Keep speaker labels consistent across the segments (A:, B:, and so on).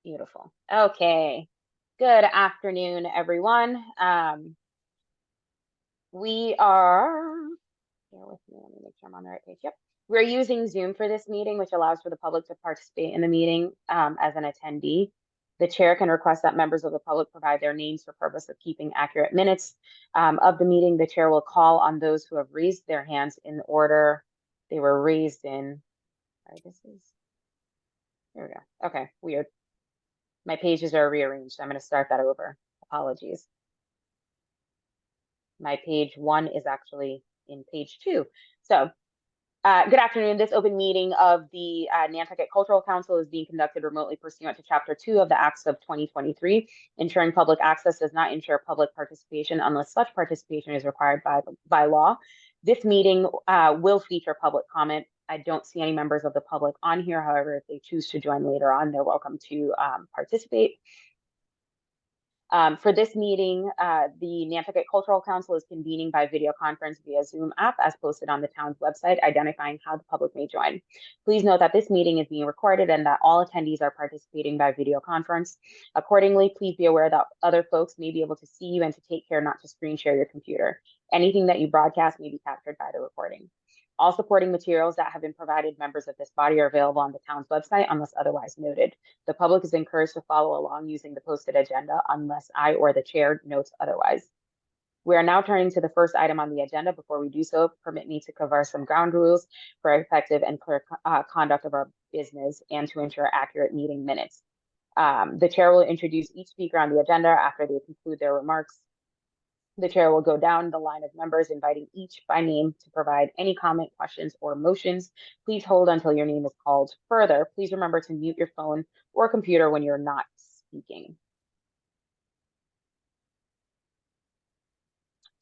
A: Beautiful. Okay. Good afternoon, everyone. We are, bear with me, let me make sure I'm on the right page. Yep. We're using Zoom for this meeting, which allows for the public to participate in the meeting as an attendee. The chair can request that members of the public provide their names for purpose of keeping accurate minutes of the meeting. The chair will call on those who have raised their hands in the order they were raised in. All right, here we go. Okay, weird. My pages are rearranged. I'm going to start that over. Apologies. My page 1 is actually in page 2. So good afternoon. This open meeting of the Nantucket Cultural Council is being conducted remotely pursuant to Chapter 2 of the Acts of 2023. Ensuring public access does not ensure public participation unless such participation is required by law. This meeting will feature public comment. I don't see any members of the public on here. However, if they choose to join later on, they're welcome to participate. For this meeting, the Nantucket Cultural Council is convening by video conference via Zoom app as posted on the town's website, identifying how the public may join. Please note that this meeting is being recorded and that all attendees are participating by video conference. Accordingly, please be aware that other folks may be able to see you and to take care not to screen share your computer. Anything that you broadcast may be captured by the recording. All supporting materials that have been provided members of this body are available on the town's website unless otherwise noted. The public is encouraged to follow along using the posted agenda unless I or the chair notes otherwise. We are now turning to the first item on the agenda. Before we do so, permit me to cover some ground rules for effective and clear conduct of our business and to ensure accurate meeting minutes. The chair will introduce each speaker on the agenda after they conclude their remarks. The chair will go down the line of members, inviting each by name to provide any comment, questions, or motions. Please hold until your name is called. Further, please remember to mute your phone or computer when you're not speaking.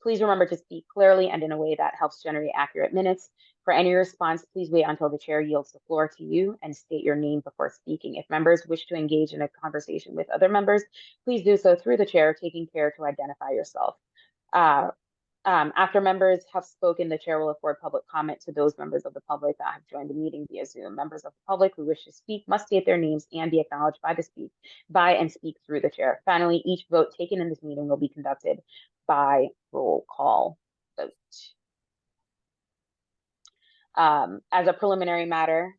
A: Please remember to speak clearly and in a way that helps generate accurate minutes. For any response, please wait until the chair yields the floor to you and state your name before speaking. If members wish to engage in a conversation with other members, please do so through the chair, taking care to identify yourself. After members have spoken, the chair will afford public comment to those members of the public that have joined the meeting via Zoom. Members of the public who wish to speak must state their names and be acknowledged by and speak through the chair. Finally, each vote taken in this meeting will be conducted by roll call vote. As a preliminary matter,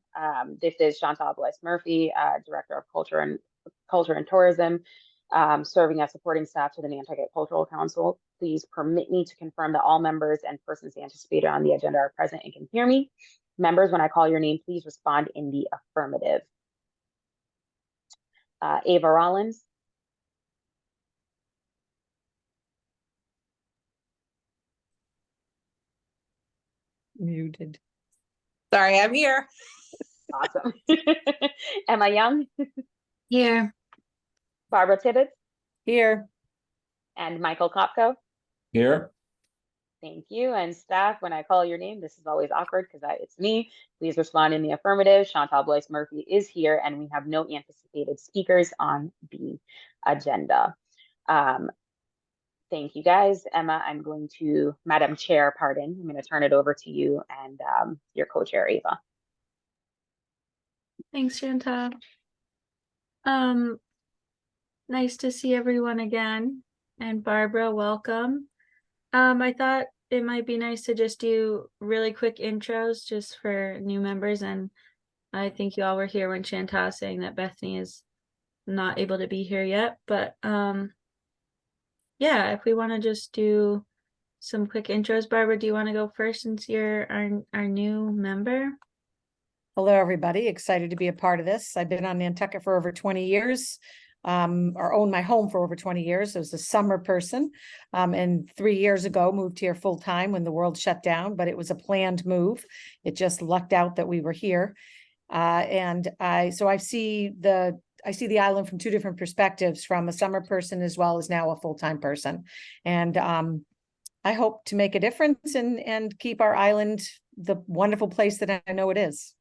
A: this is Chantal Blythe-Murphy, Director of Culture and Tourism, serving as supporting staff to the Nantucket Cultural Council. Please permit me to confirm that all members and persons anticipated on the agenda are present and can hear me. Members, when I call your name, please respond in the affirmative. Ava Rollins.
B: Muted. Sorry, I'm here.
A: Awesome. Emma Young.
C: Here.
A: Barbara Tibbetts.
B: Here.
A: And Michael Kopko.
D: Here.
A: Thank you. And staff, when I call your name, this is always awkward because it's me. Please respond in the affirmative. Chantal Blythe-Murphy is here, and we have no anticipated speakers on the agenda. Thank you, guys. Emma, Madam Chair, pardon. I'm going to turn it over to you and your co-chair, Ava.
C: Thanks, Chantal. Nice to see everyone again. And Barbara, welcome. I thought it might be nice to just do really quick intros just for new members. And I think you all were here when Chantal was saying that Bethany is not able to be here yet. But yeah, if we want to just do some quick intros. Barbara, do you want to go first since you're our new member?
B: Hello, everybody. Excited to be a part of this. I've been on Nantucket for over 20 years. Or owned my home for over 20 years. I was a summer person, and 3 years ago moved here full time when the world shut down, but it was a planned move. It just lucked out that we were here. And I see the island from two different perspectives, from a summer person as well as now a full-time person. And I hope to make a difference and keep our island the wonderful place that I know it is.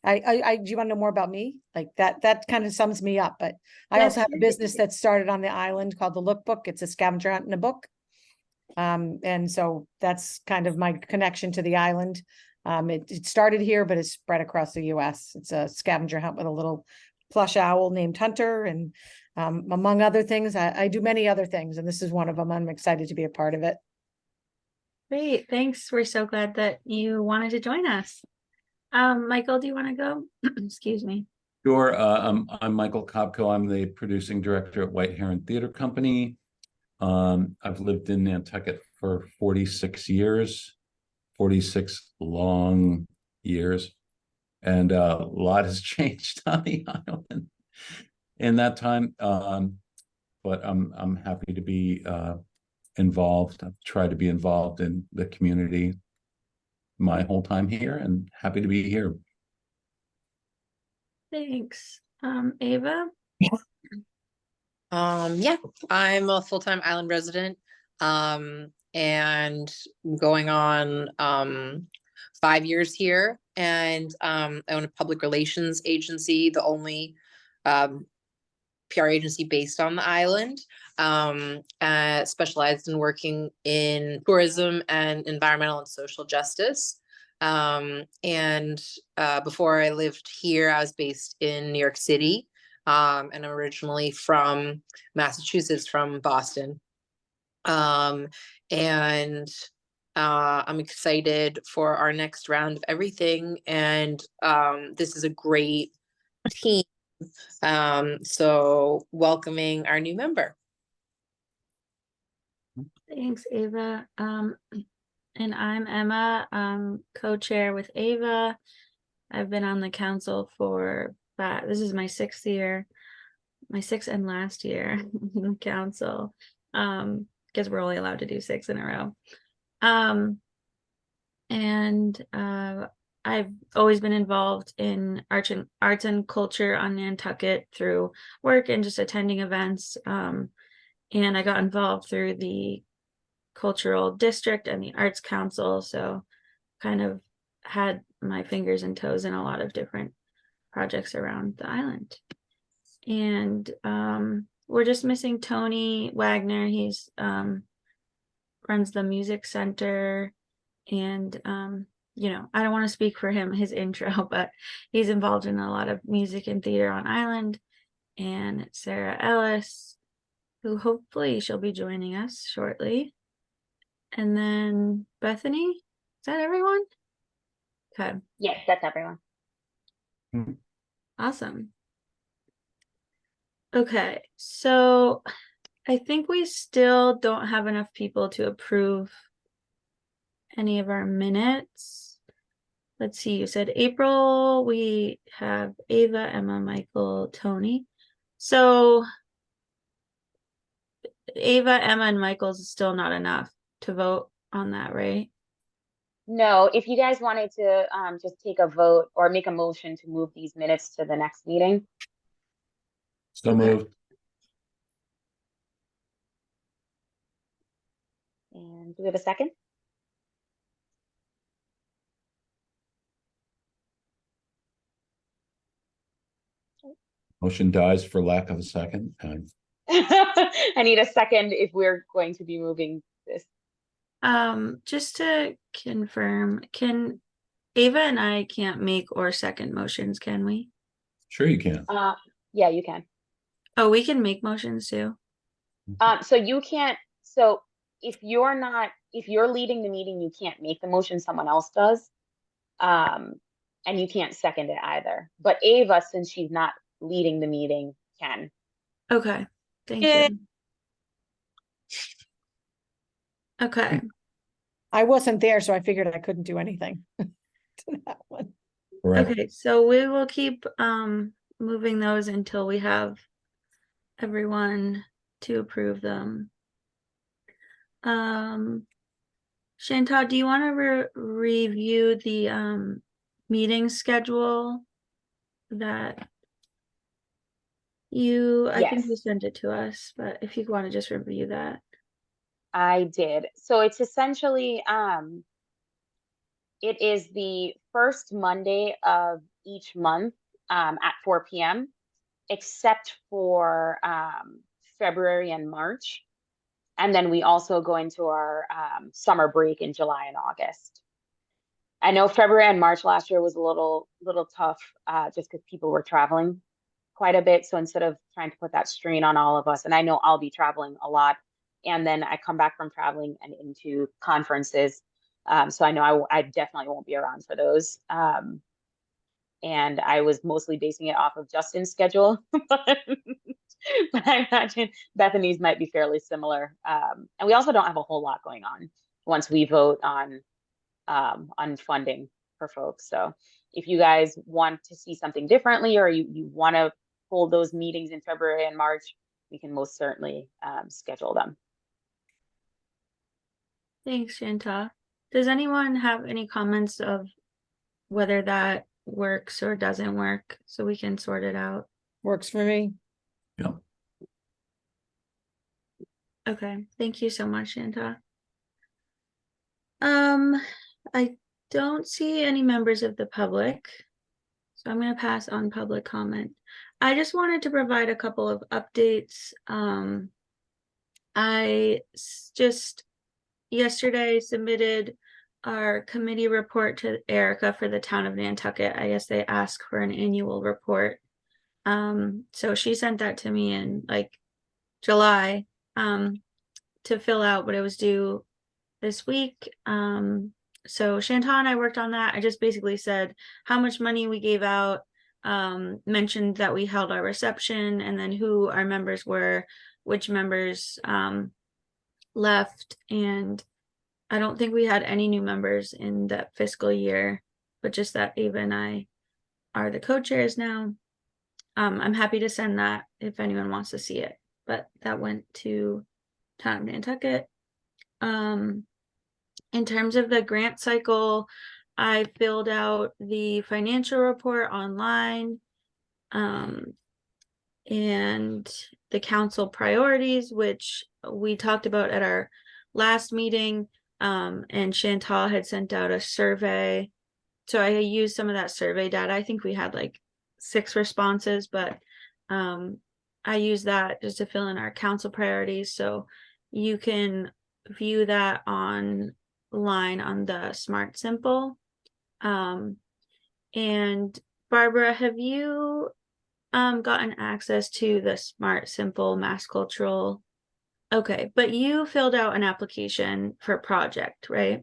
B: Do you want to know more about me? Like that kind of sums me up, but I also have a business that started on the island called the Lookbook. It's a scavenger hunt and a book. And so that's kind of my connection to the island. It started here, but it's spread across the US. It's a scavenger hunt with a little plush owl named Hunter. And among other things, I do many other things, and this is one of them. I'm excited to be a part of it.
C: Great, thanks. We're so glad that you wanted to join us. Michael, do you want to go? Excuse me.
D: Sure. I'm Michael Kopko. I'm the producing director at White Heron Theater Company. I've lived in Nantucket for 46 years, 46 long years, and a lot has changed on the island in that time. But I'm happy to be involved. I've tried to be involved in the community my whole time here, and happy to be here.
C: Thanks. Ava?
E: Yeah, I'm a full-time island resident, and going on 5 years here, and I own a public relations agency, the only PR agency based on the island, specialized in working in tourism and environmental and social justice. And before I lived here, I was based in New York City, and I'm originally from Massachusetts, from Boston. And I'm excited for our next round of everything. And this is a great team. So welcoming our new member.
C: Thanks, Ava. And I'm Emma, co-chair with Ava. I've been on the council for this is my 6th year, my 6th and last year in the council, because we're only allowed to do 6 in a row. And I've always been involved in arts and culture on Nantucket through work and just attending events. And I got involved through the cultural district and the arts council, so kind of had my fingers and toes in a lot of different projects around the island. And we're just missing Tony Wagner. He's runs the music center, and you know, I don't want to speak for him, his intro, but he's involved in a lot of music and theater on island. And Sarah Ellis, who hopefully she'll be joining us shortly. And then Bethany, is that everyone? Okay.
A: Yes, that's everyone.
C: Awesome. Okay, so I think we still don't have enough people to approve any of our minutes. Let's see, you said April, we have Ava, Emma, Michael, Tony. So Ava, Emma, and Michael's is still not enough to vote on that, right?
A: No, if you guys wanted to just take a vote or make a motion to move these minutes to the next meeting.
D: So
C: Okay.
D: moved.
A: And do we have a second?
D: Motion dies for lack of a second.
A: I need a second if we're going to be moving this.
C: Just to confirm, can Ava and I can't make or second motions, can we?
D: Sure you can.
A: Yeah, you can.
C: Oh, we can make motions too.
A: So you can't, so if you're leading the meeting, you can't make the motion, someone else does. And you can't second it either. But Ava, since she's not leading the meeting, can.
C: Okay, thank
E: Yay.
C: you. Okay,
B: I wasn't there, so I figured I couldn't do anything to that one.
D: Correct.
C: okay, so we will keep moving those until we have everyone to approve them. Chantal, do you want to review the meeting schedule that I think you
A: Yes.
C: sent it to us, but if you want to just review that.
A: I did. So it's essentially, it is the first Monday of each month at 4 p.m., except for February and March. And then we also go into our summer break in July and August. I know February and March last year was a little tough, just because people were traveling quite a bit. So instead of trying to put that strain on all of us, and I know I'll be traveling a lot, and then I come back from traveling and into conferences. So I know I definitely won't be around for those. And I was mostly basing it off of Justin's schedule, but I imagine Bethany's might be fairly similar. And we also don't have a whole lot going on once we vote on funding for folks. So if you guys want to see something differently, or you want to hold those meetings in February and March, we can most certainly schedule them.
C: Thanks, Shanta. Does anyone have any comments of whether that works or doesn't work, so we can sort it out?
B: Works for me.
D: Yeah.
C: Okay, thank you so much, Shanta. I don't see any members of the public, so I'm going to pass on public comment. I just wanted to provide a couple of updates. I just yesterday submitted our committee report to Erica for the town of Nantucket. I guess they ask for an annual report. So she sent that to me in like July to fill out, but it was due this week. So Chantal and I worked on that. I just basically said how much money we gave out, mentioned that we held our reception, and then who our members were, which members left, and I don't think we had any new members in that fiscal year, but just that Ava and I are the co-chairs now. I'm happy to send that if anyone wants to see it, but that went to town of Nantucket. In terms of the grant cycle, I filled out the financial report online, and the council priorities, which we talked about at our last meeting, and Chantal had sent out a survey. So I used some of that survey data. I think we had like 6 responses, but I used that just to fill in our council priorities. So you can view that online on the Smart Simple. And Barbara, have you gotten access to the Smart Simple Mass Cultural? Okay, but you filled out an application for a project, right?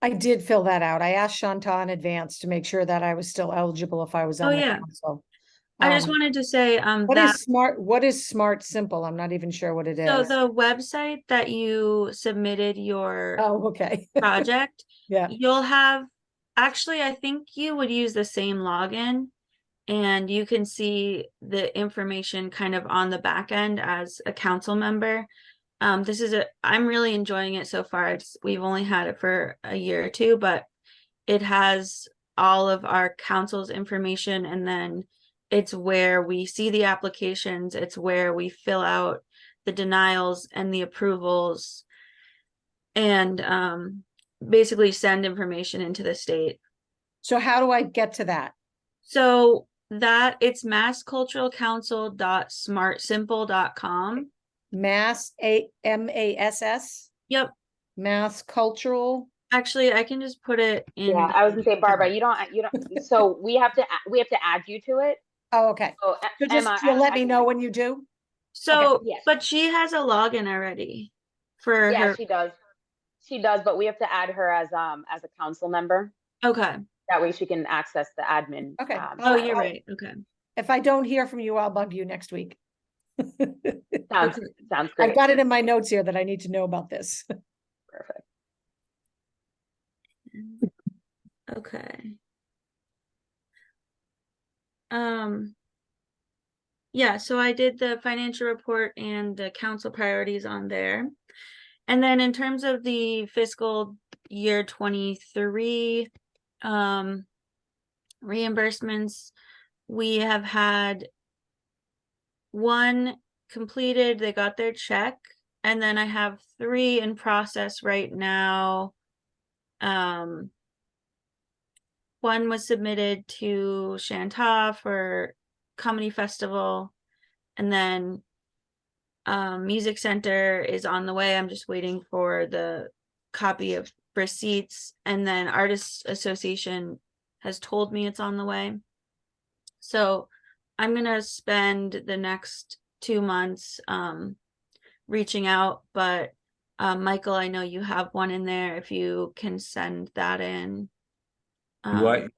B: I did fill that out. I asked Chantal in advance to make sure that I was still eligible if I was on the
C: yeah.
B: council.
C: I just wanted to say
B: what is Smart Simple? I'm not even sure what it
C: so
B: is.
C: the website that you submitted your
B: okay.
C: project,
B: Yeah.
C: you'll have, actually, I think you would use the same login, and you can see the information kind of on the back end as a council member. I'm really enjoying it so far. We've only had it for a year or two, but it has all of our council's information, and then it's where we see the applications. It's where we fill out the denials and the approvals, and basically send information into the state.
B: So how do I get to that?
C: So that it's massculturalcouncil.smartsimple.com.
B: Mass MASS.
C: Yep.
B: Mass Cultural.
C: Actually, I can just put it in.
A: Yeah, I was gonna say, Barbara, you don't. So we have to add you to it.
B: Oh, okay.
A: So
B: So just
A: Emma,
B: you'll let
A: I
B: me
A: can
B: know when you do.
C: So,
A: Okay, yes.
C: but she has a login already for
A: Yeah,
C: her.
A: she does. She does, but we have to add her as a council member.
C: Okay.
A: That way she can access the admin.
B: Okay.
C: Oh, you're right. Okay.
B: If I don't hear from you, I'll bug you next week.
A: Sounds great.
B: I've got it in my notes here that I need to know about this.
A: Perfect.
C: Okay. Yeah, so I did the financial report and the council priorities on there. And then in terms of the fiscal year 23 reimbursements, we have had 1 completed, they got their check, and then I have 3 in process right now. 1 was submitted to Chantal for comedy festival, and then music center is on the way. I'm just waiting for the copy of receipts, and then Artists Association has told me it's on the way. So I'm gonna spend the next 2 months reaching out, but Michael, I know you have one in there, if you can send that in.
D: Do I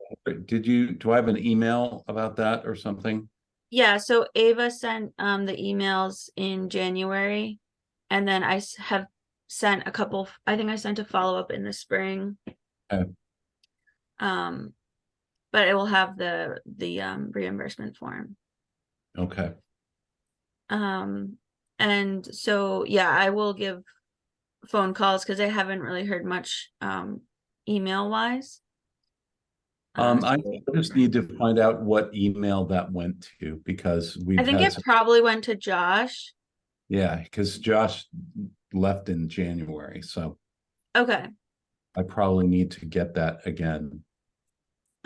D: have an email about that or something?
C: Yeah, so Ava sent the emails in January, and then I have sent a couple, I think I sent a follow-up in the spring.
D: Okay.
C: But it will have the reimbursement form.
D: Okay.
C: And so yeah, I will give phone calls because I haven't really heard much email wise.
D: I just need to find out what email that went to, because
C: I think it probably went to Josh.
D: Yeah, because Josh left in January, so
C: Okay.
D: I probably need to get that again.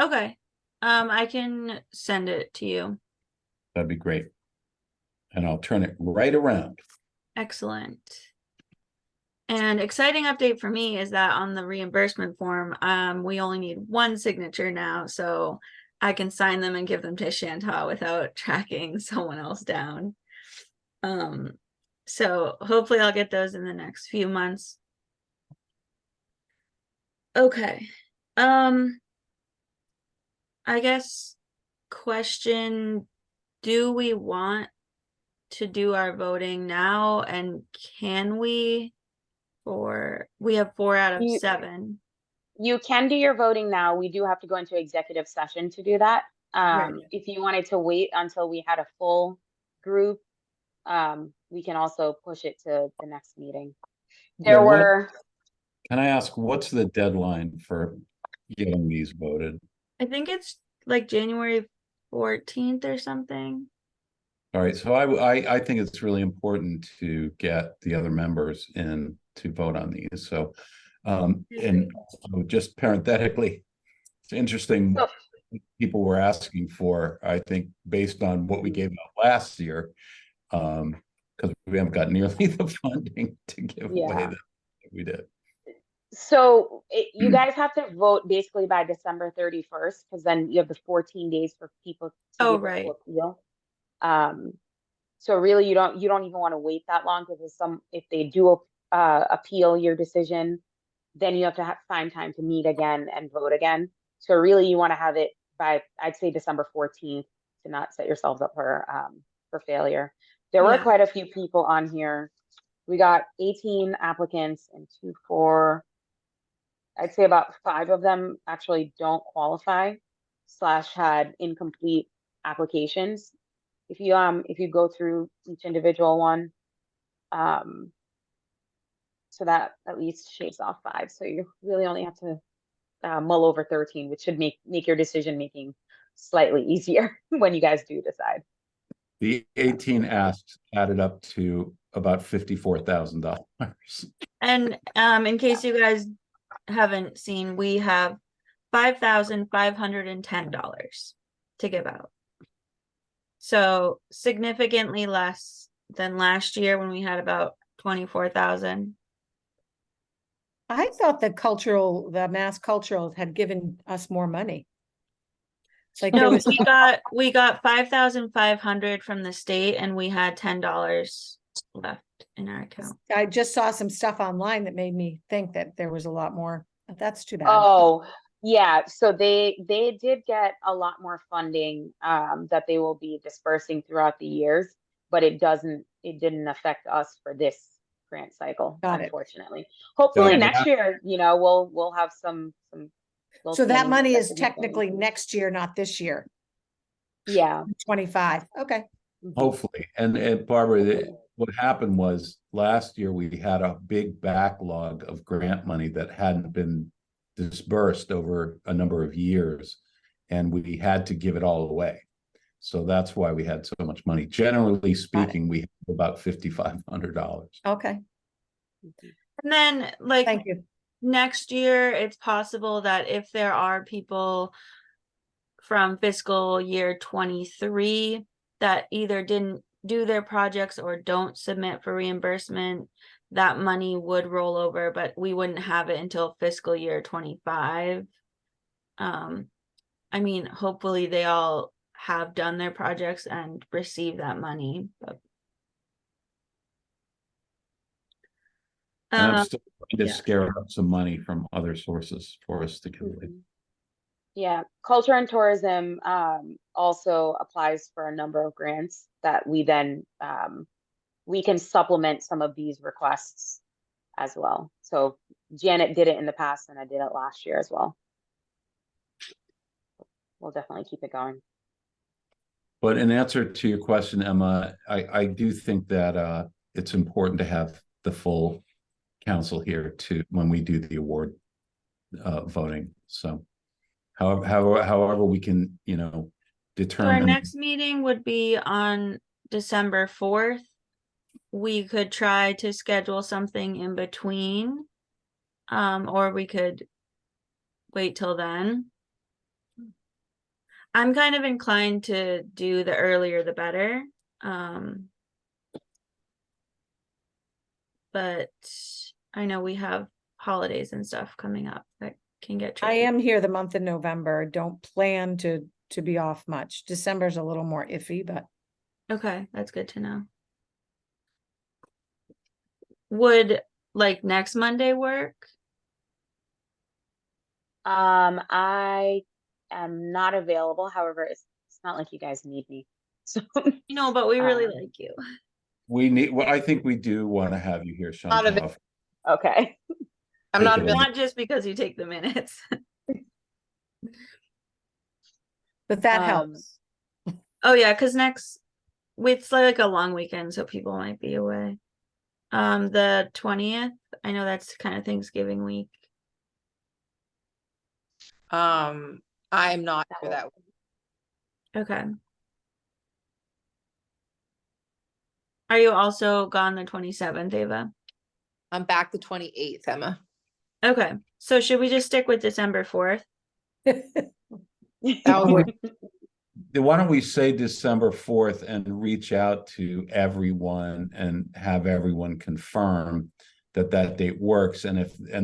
C: Okay. I can send it to you.
D: That'd be great. And I'll turn it right around.
C: Excellent. And exciting update for me is that on the reimbursement form, we only need one signature now, so I can sign them and give them to Chantal without tracking someone else down. So hopefully I'll get those in the next few months. Okay. I guess question, do we want to do our voting now, and can we? Or we have 4 out of 7.
A: You can do your voting now. We do have to go into executive session to do that.
C: Right.
A: If you wanted to wait until we had a full group, we can also push it to the next meeting.
D: Can I ask, what's the deadline for getting these voted?
C: I think it's like January 14th or something.
D: All right, so I think it's really important to get the other members in to vote on these. So, and so just parenthetically, it's interesting. People were asking for, I think, based on what we gave out last year, because we haven't got nearly the funding to give away that we did.
A: So you guys have to vote basically by December 31st, because then you have the 14 days for people to be able to appeal. So really, you don't even want to wait that long, because if they do appeal your decision, then you have to find time to meet again and vote again. So really, you want to have it by, I'd say, December 14th, to not set yourselves up for failure. There were quite a few people on here. We got 18 applicants and 4. I'd say about 5 of them actually don't qualify / had incomplete applications. If you go through each individual one, so that at least shaves off 5. So you really only have to mull over 13, which should make your decision making slightly easier when you guys do decide.
D: The 18 asks added up to about $54,000.
C: And in case you guys haven't seen, we have $5,510 to give out. So significantly less than last year when we had about 24,000.
B: I thought the Mass Cultural had given us more money. It's like
C: no, we got 5,500 from the state, and we had $10 left in our account.
B: I just saw some stuff online that made me think that there was a lot more. That's too bad.
A: Oh, yeah. So they did get a lot more funding that they will be dispersing throughout the years, but it didn't affect us for this grant cycle, unfortunately. Hopefully next year, we'll have some.
B: So that money is technically next year, not this year.
A: Yeah.
B: 25. Okay.
D: Hopefully. And Barbara, what happened was last year we had a big backlog of grant money that hadn't been dispersed over a number of years, and we had to give it all away. So that's why we had so much money. Generally speaking, we have about $5,500.
B: Okay.
C: And then, like,
B: thank you.
C: Next year, it's possible that if there are people from fiscal year 23 that either didn't do their projects or don't submit for reimbursement, that money would roll over, but we wouldn't have it until fiscal year 25. I mean, hopefully they all have done their projects and receive that money, but
D: And I'm still trying to
C: yeah.
D: scare up some money from other sources for us to complete.
A: Yeah, culture and tourism also applies for a number of grants that we then we can supplement some of these requests as well. So Janet did it in the past and I did it last year as well. We'll definitely keep it going.
D: But in answer to your question, Emma, I do think that it's important to have the full council here when we do the award voting. So however we can,
C: So our
D: determine.
C: next meeting would be on December 4th. We could try to schedule something in between, or we could wait till then. I'm kind of inclined to do the earlier the better. But I know we have holidays and stuff coming up that can get
B: I
C: tricky.
B: am here the month of November. Don't plan to be off much. December's a little more iffy, but
C: Okay, that's good to know. Would like next Monday work?
A: I am not available. However, it's not like you guys need me. So
C: But we really like you.
D: I think we do want to have you here,
E: Out of it.
D: Chantal.
A: okay.
E: I'm not
D: Take it
E: available.
C: Not just because you take the minutes.
B: but that
A: Um,
B: helps.
C: Oh yeah, because it's like a long weekend, so people might be away. The 20th, I know that's kind of Thanksgiving week.
E: I'm not for that.
C: Okay. Are you also gone the 27th, Ava?
E: I'm back the 28th, Emma.
C: Okay, so should we just stick with December 4th?
E: That would work.
D: Why don't we say December 4th and reach out to everyone and have everyone confirm that date works, and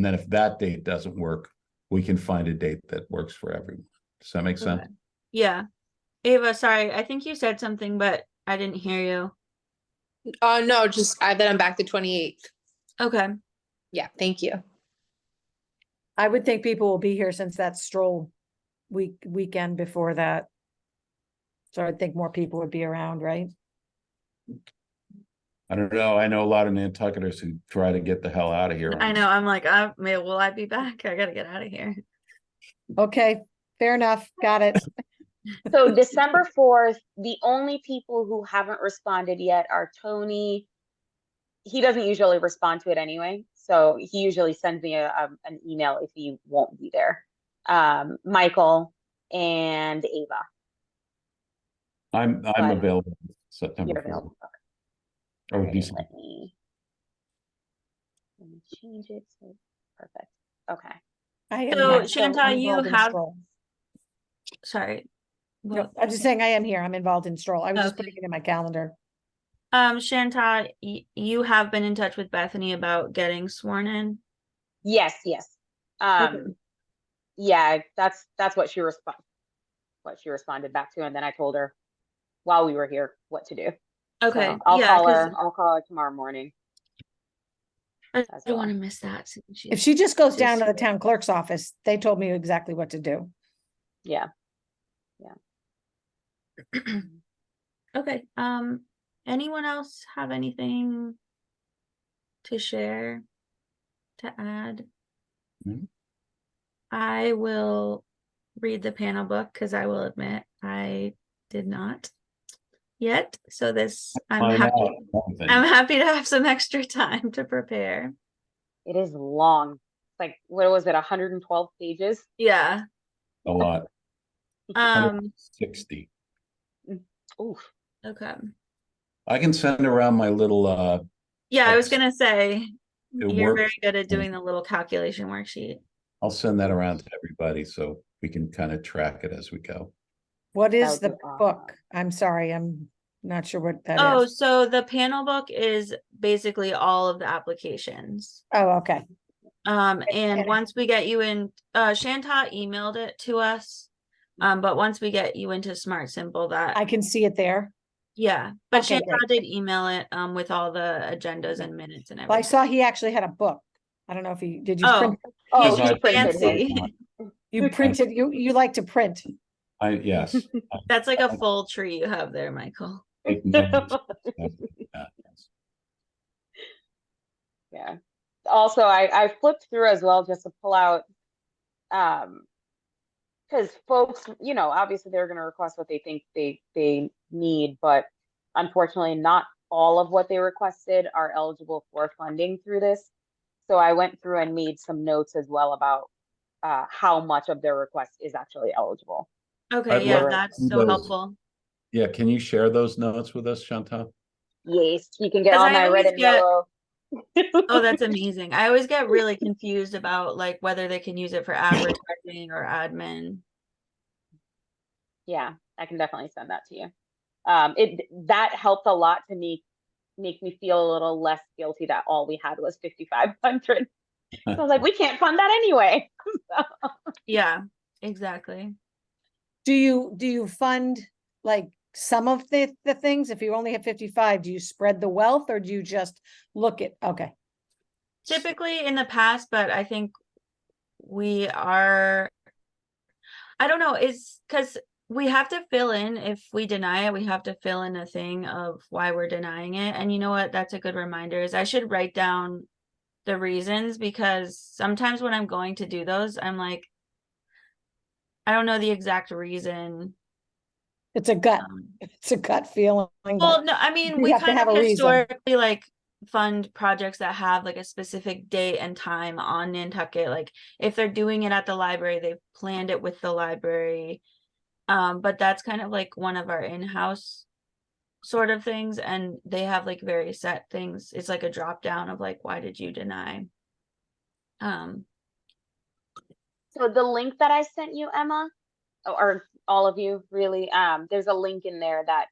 D: then if that date doesn't work, we can find a date that works for everyone. Does that make sense?
C: Okay. Yeah. Ava, sorry, I think you said something, but I didn't hear you.
E: No, just that I'm back the 28th.
C: Okay.
E: Yeah, thank you.
B: I would think people will be here since that stroll weekend before that. So I think more people would be around, right?
D: I don't know. I know a lot of Nantucketers who try to get the hell out of here.
C: I know. I'm like, will I be back? I gotta get out of here.
B: Okay, fair enough. Got it.
A: So December 4th, the only people who haven't responded yet are Tony. He doesn't usually respond to it anyway. So he usually sends me an email if he won't be there. Michael and Ava.
D: I'm
A: But
D: available September
A: you're
D: 4th.
A: available.
D: Or
A: Alright,
D: December.
A: let me change it. So perfect. Okay.
B: I am
C: So,
B: here,
C: Chantal,
B: I'm
C: you
B: involved in
C: have-
B: stroll.
C: Sorry.
B: No, I'm just saying I am here. I'm involved in stroll. I was just
C: Okay.
B: putting it in my calendar.
C: Chantal, you have been in touch with Bethany about getting sworn in?
A: Yes, yes. Yeah, that's what she responded back to, and then I told her while we were here what to do.
C: Okay.
A: So I'll
C: Yeah,
A: call
C: 'cause
A: her. I'll call her tomorrow morning.
C: I
A: as
C: don't
A: well.
C: want to miss that. Since
B: If she just goes down to
C: just-
B: the town clerk's office, they told me exactly what to do.
A: Yeah.
C: Okay. Anyone else have anything to share, to add?
D: Mhm.
C: I will read the panel book because I will admit I did not yet. So I'm
D: Find
C: happy.
D: out one thing.
C: I'm happy to have some extra time to prepare.
A: It is long. It's like, what was it? 112 pages.
C: Yeah.
D: A lot. 60.
A: Oof.
C: Okay.
D: I can send around my little
C: Yeah, I was
D: Text.
C: gonna say you're very
D: works.
C: good at doing the little calculation worksheet.
D: I'll send that around to everybody so we can kind of track it as we go.
B: What
A: That
B: is
A: would
B: the
A: be awesome.
B: book? I'm sorry, Not sure what that
C: Oh,
B: is.
C: so the panel book is basically all of the applications.
B: Oh, okay.
C: And
B: And-
C: once we get you in, Shanta emailed it to us. But once we get you into Smart Simple, that
B: I can see it there.
C: yeah, but
B: Okay,
C: Shanta
B: great.
C: did email it with all the agendas and minutes and
B: Well, I
C: everything.
B: saw he actually had a book. I don't know if he, did you
C: Oh,
B: print?
A: Oh,
C: he's
A: he printed his.
C: fancy.
B: You printed, you like to print.
D: Yes.
C: That's like a full tree you have there, Michael.
D: Take notes. Yeah, yes.
A: Yeah. Also, I flipped through as well just to pull out, because folks, you know, obviously they're going to request what they think they need, but unfortunately, not all of what they requested are eligible for funding through this. So I went through and made some notes as well about how much of their request is actually eligible.
C: Okay,
D: I'd
C: yeah,
D: love
C: that's
D: to see
C: so
D: those.
C: helpful.
D: Yeah, can you share those notes with us, Chantal?
A: Yes, you can get
C: 'Cause
A: all
C: I
A: my red
C: always
A: and
C: get-
A: yellow.
C: Oh, that's amazing. I always get really confused about like whether they can use it for advertising or admin.
A: Yeah, I can definitely send that to you. That helped a lot to make me feel a little less guilty that all we had was 5,500. So I was like, we can't fund that anyway.
C: Yeah, exactly.
B: Do you fund like some of the things? If you only have 55, do you spread the wealth or do you just look at, okay.
C: Typically in the past, but I think we are, I don't know, is because we have to fill in, if we deny it, we have to fill in a thing of why we're denying it. And you know what? That's a good reminder is I should write down the reasons, because sometimes when I'm going to do those, I'm like, I don't know the exact reason.
B: It's a gut, it's a gut feeling.
C: Well,
B: but
C: no, I mean,
B: you
C: we
B: have to
C: kind
B: have
C: of
B: a reason.
C: historically like fund projects that have like a specific date and time on Nantucket. Like if they're doing it at the library, they've planned it with the library. But that's kind of like one of our in-house sort of things, and they have like very set things. It's like a drop down of like, why did you deny?
A: So the link that I sent you, Emma, or all of you really, there's a link in there that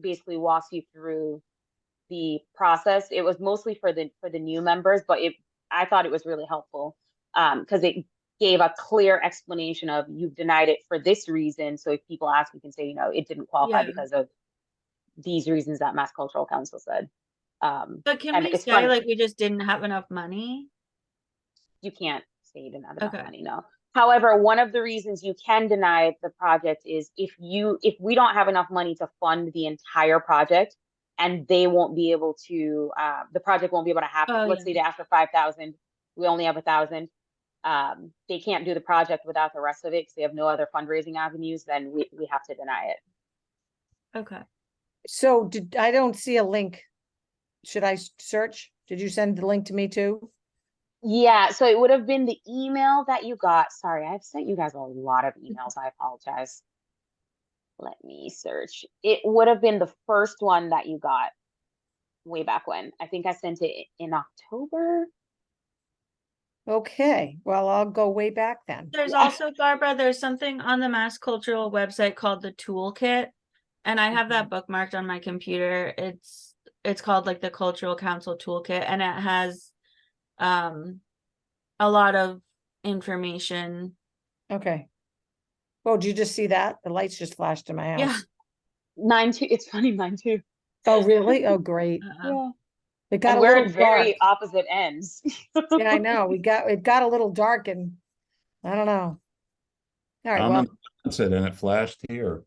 A: basically walks you through the process. It was mostly for the new members, but I thought it was really helpful because it gave a clear explanation of you've denied it for this reason. So if people ask, you can say, you know, it didn't qualify
C: Yeah.
A: because of these reasons that Mass Cultural Council said.
C: But can
A: and
C: we
A: it's
C: say
A: funny,
C: like we just didn't have enough money?
A: you can't say you didn't have enough
C: Okay.
A: money, no. However, one of the reasons you can deny the project is if we don't have enough money to fund the entire project, and they won't be able to, the project won't be able to happen.
C: Oh,
A: Let's
C: yeah.
A: say they ask for 5,000, we only have 1,000. They can't do the project without the rest of it because they have no other fundraising avenues. Then we have to deny it.
C: Okay.
B: So I don't see a link. Should I search? Did you send the link to me too?
A: Yeah, so it would have been the email that you got. Sorry, I've sent you guys a lot of emails. I apologize. Let me search. It would have been the first one that you got way back when. I think I sent it in October.
B: Okay, well, I'll go way back then.
C: There's
A: Yeah.
C: also, Barbara, there's something on the Mass Cultural website called the Toolkit, and I have that bookmarked on my computer. It's called like the Cultural Council Toolkit, and it has a lot of information.
B: Okay. Oh, did you just see that? The lights just flashed in my house.
C: Yeah.
A: Mine too. It's funny, mine too.
B: Oh, really? Oh, great.
A: Yeah.
B: It got
A: And
B: a
A: we're
B: little
A: in very
B: dark.
A: opposite ends.
B: Yeah, I know. It got a little dark and I don't know. All right,
D: I'm
B: well,
D: in Sunset and it flashed here.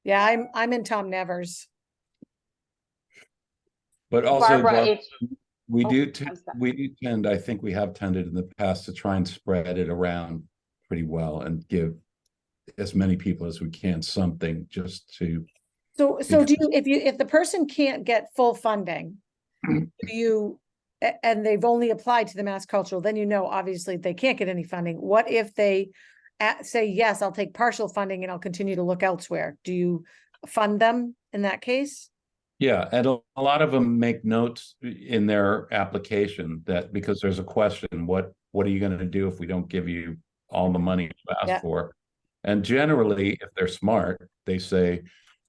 B: yeah, I'm in Tom Nevers.
D: But also,
A: Barbara,
D: Barbara,
A: it's
D: we
A: oh,
D: do
A: I'm sorry.
D: we do tend, I think we have tended in the past to try and spread it around pretty well and give as many people as we can something just to.
B: So do you, if the person can't get full funding, do you, and they've only applied to the Mass Cultural, then you know, obviously they can't get any funding. What if they say, yes, I'll take partial funding and I'll continue to look elsewhere? Do you fund them in that case?
D: Yeah, and a lot of them make notes in their application that because there's a question, what are you going to do if we don't give you all the money you asked
B: Yeah.
D: for? And generally, if they're smart, they say,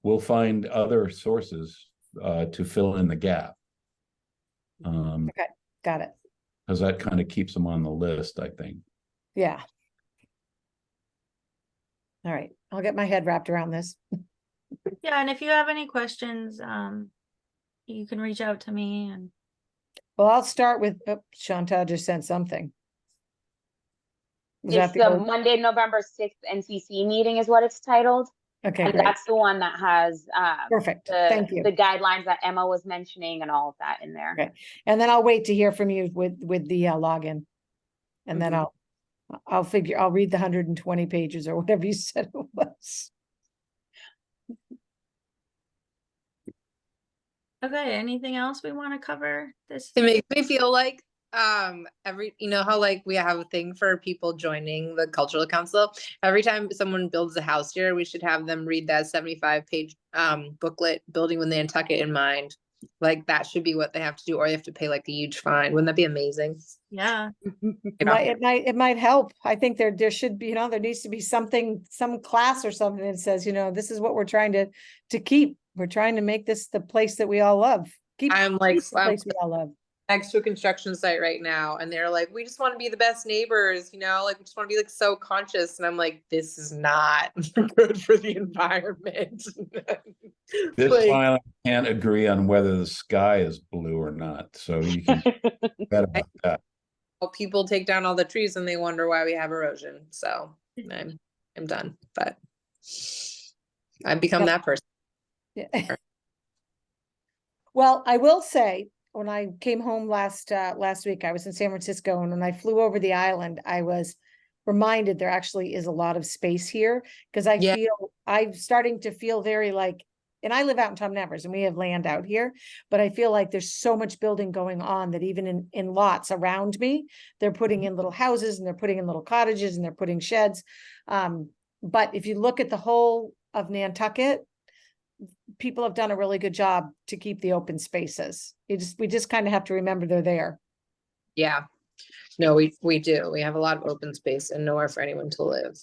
D: we'll find other sources to fill in the gap.
B: Okay, got it.
D: Because that kind of keeps them on the list, I think.
B: Yeah. All right, I'll get my head wrapped around this.
C: Yeah, and if you have any questions, you can reach out to me and
B: Well, I'll start with, oh, Chantal just sent something. Was
A: It's
B: that the
A: the
B: old?
A: Monday, November 6th NCC meeting is what it's titled.
B: Okay,
A: And
B: great,
A: that's the one that has
B: perfect,
A: the
B: thank you.
A: guidelines that Emma was mentioning and all of that in there.
B: Okay. And then I'll wait to hear from you with the login. And then
A: Mhm.
B: I'll read the 120 pages or whatever you said it was.
C: okay, anything else we want to cover this?
E: It makes me feel like you know how like we have a thing for people joining the cultural council. Every time someone builds a house here, we should have them read that 75-page booklet, Building with Nantucket in Mind. Like that should be what they have to do, or they have to pay like a huge fine. Wouldn't that be amazing?
C: Yeah,
B: It might help. I think there should be, there needs to be something, some class or something that says, this is what we're trying to keep. We're trying to make this the place that we all love.
E: I'm like,
B: keep the place we all love.
E: next to a construction site right now, and they're like, we just want to be the best neighbors, like we just want to be like so conscious, and I'm like, this is not good for the environment.
D: This
E: Like,
D: island can't agree on whether the sky is blue or not, so you can bet about that.
E: people take down all the trees and they wonder why we have erosion. So I'm done, but I've become that person.
B: Yeah. Well, I will say, when I came home last week, I was in San Francisco, and when I flew over the island, I was reminded there actually is a lot of space here, because I'm starting to feel very like, and I live out in Tom Nevers and we have land out here, but I feel like there's so much building going on that even in lots around me, they're putting in little houses and they're putting in little cottages and they're putting sheds. But if you look at the whole of Nantucket, people have done a really good job to keep the open spaces. We just kind of have to remember they're there.
E: Yeah, no, we do. We have a lot of open space and nowhere for anyone to live.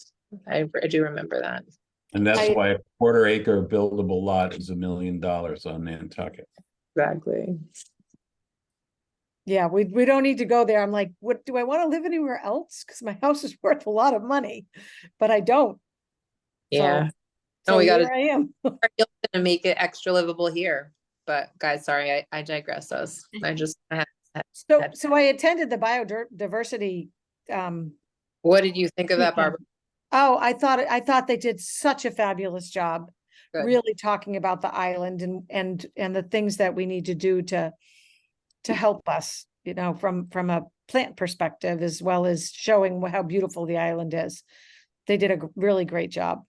E: I do remember that.
D: And that's why a quarter-acre buildable lot is $1 million on Nantucket.
E: Exactly.
B: Yeah, we don't need to go there. I'm like, what do I want to live anywhere else? Because my house is worth a lot of money, but I don't.
E: Yeah.
B: So
E: we
B: here
E: gotta
B: I am.
E: gonna make it extra livable here. But guys, sorry, I digress.
B: So I attended the biodiversity.
E: What did you think of that,
B: weekend.
E: Barbara?
B: Oh, I thought they did such a fabulous job,
E: Good.
B: really talking about the island and the things that we need to do to help us, from a plant perspective, as well as showing how beautiful the island is. They did a really great job.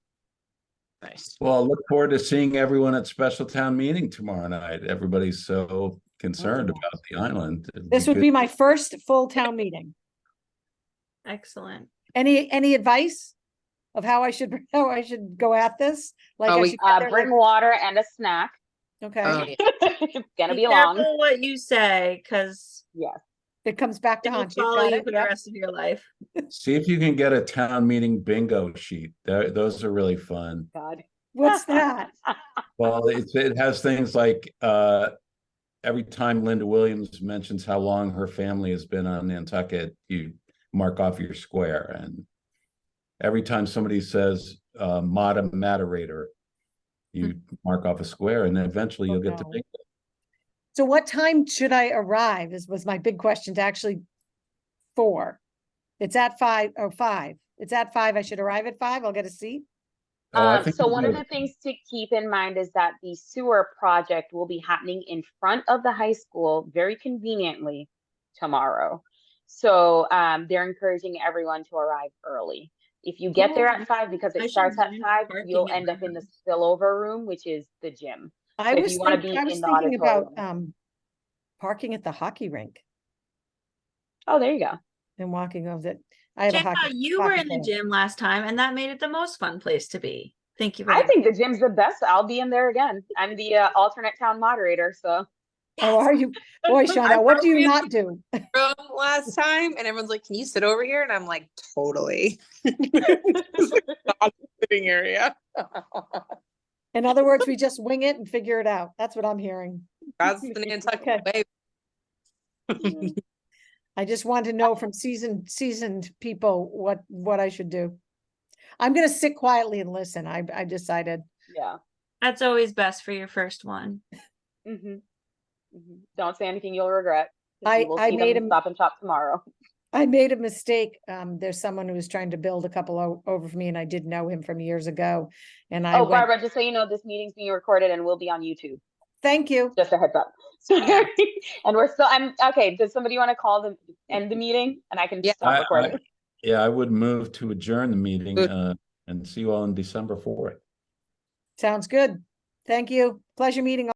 E: Nice.
D: Well, I look forward to seeing everyone at special town meeting tomorrow night. Everybody's so concerned about the island.
B: This would be my first full town meeting.
C: excellent.
B: Any advice of how I should go at this? Like, I should get there,
A: Bring water and a snack.
B: okay.
E: Yeah.
A: It's gonna be
C: careful
A: long.
C: what you say, because
A: Yes.
B: It comes back to
C: it will
B: haunt you.
C: follow
B: Got
C: you
B: it?
C: for the
B: Yep.
C: rest of your life.
D: See if you can get a town meeting bingo sheet. Those are really fun.
A: God.
B: What's that?
D: Well, it has things like every time Linda Williams mentions how long her family has been on Nantucket, you mark off your square. And every time somebody says moderator, you mark off a square, and then eventually you'll get to bingo.
B: So what time should I arrive was my big question to actually 4. It's at 5 or 5. It's at 5. I should arrive at 5. I'll get a seat.
D: Oh, I think
A: So one of the things to keep in mind is that the sewer project will be happening in front of the high school very conveniently tomorrow. So they're encouraging everyone to arrive early. If you get there at 5, because
C: I
A: it
C: should
A: starts at
C: join
A: 5,
C: parking
A: you'll
C: at
A: end
C: my
A: up in the
C: house.
A: spillover room, which is the gym.
B: I
A: if
B: was
A: you want to
B: thinking,
A: be
B: I was
A: in the
B: thinking about
A: auditorium.
B: parking at the hockey rink
A: Oh, there you go.
B: and walking over it. I have a
C: Chantal,
B: hockey.
C: you were
B: hockey
C: in the
B: player.
C: gym last time, and that made it the most fun place to be. Thank you very
A: I
C: much.
A: think the gym's the best. I'll be in there again. I'm the alternate town moderator, so.
B: Oh, are you? Boy, Shonda, what do you not do?
E: Room last time, and everyone's like, "Can you sit over here?" And I'm like, "Totally." Not a sitting area.
B: In other words, we just wing it and figure it out. That's what I'm hearing.
E: That's the Nantucket way.
B: I just want to know from seasoned people what I should do. I'm gonna sit quietly and listen. I decided.
A: Yeah.
C: That's always best for your first one.
A: Don't say anything you'll regret. 'Cause you will
B: I
A: see
B: made
A: them
B: a-
A: Stop and Shop tomorrow.
B: I made a mistake. There's someone who was trying to build a couple over for me, and I did know him from years ago. And I
A: Oh,
B: went,
A: Barbara, just so you know, this meeting's being recorded and will be on YouTube.
B: thank you.
A: Just a heads up. And we're still, okay, does somebody want to call end the meeting? And I can
E: Yeah.
A: stop recording.
D: Yeah, I would move to adjourn the meeting, and see you all on December 4th.
B: Sounds good. Thank you. Pleasure meeting